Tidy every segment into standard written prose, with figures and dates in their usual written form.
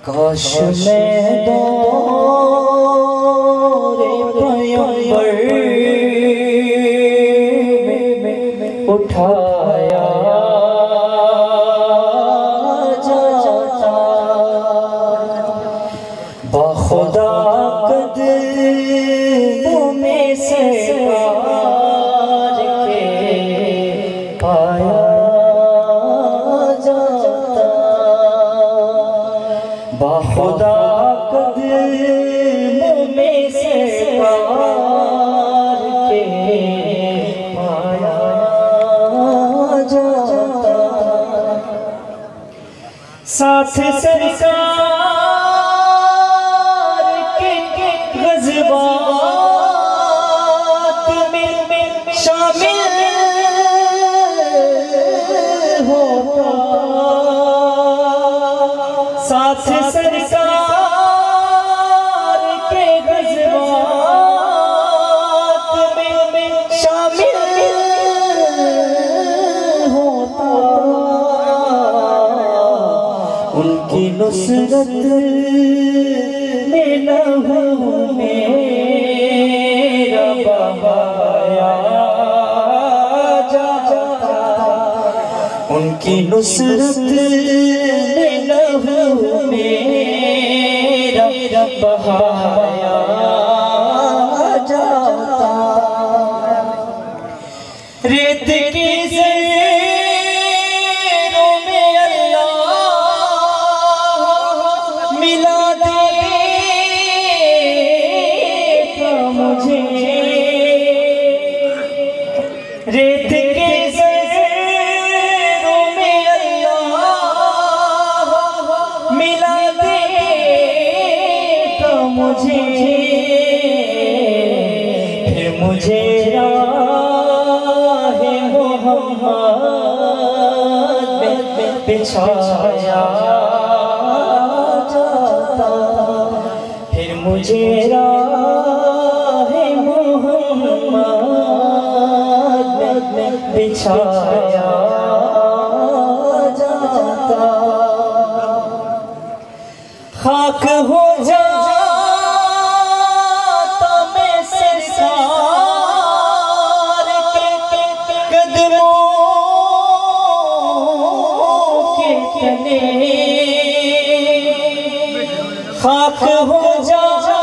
काश मैं दौरे पैगंबर में उठाया जाता, बाखुदा कदमों में से पार के पाया जाता, बाखुदा कदमों में से पार के पाया जाता, साथ सरकार के ग़ज़वात में शामिल होता, साथ सरकार के ग़ज़वात में शामिल होता, उनकी नुसरत में लहू मेरा बहाया जाता, उनकी नुसरत में लहू मेरा बहाया जाता, रेत की ज़रों में अल्लाह मिला देगा मुझे, रेत के ज़रों में अल्लाह मिला देगा मुझे, फिर मुझे राहे मोहम्मद में बिछाया जाता, फिर मुझे राहे मोहम्मद में बिछाया जाता, खाक हो जाता मैं सरकार के कदमों के तले, खाक हो जाता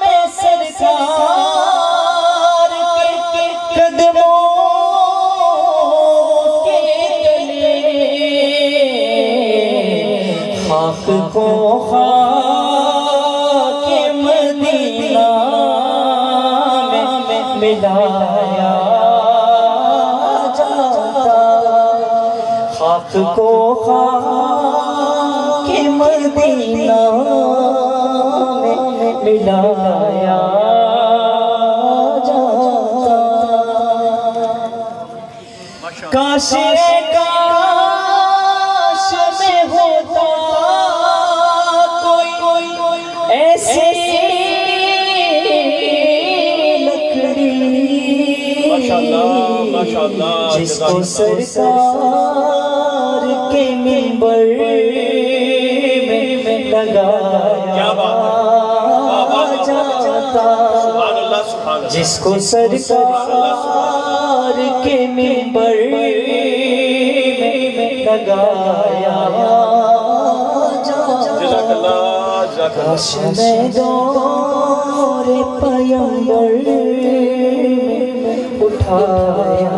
मैं सरकार के कदमों के तले, खाक को खाके मदीना में मिलाया जाता, खाक को खाके मदीना में मिलाया जाता, काश काश में होता कोई ऐसी लकड़ी जिसको सरकार के मिंबर में लगाया जाता, जिसको सरकार के मिंबर में लगाया जाता, काश मैं दौरे पैगंबर में उठाया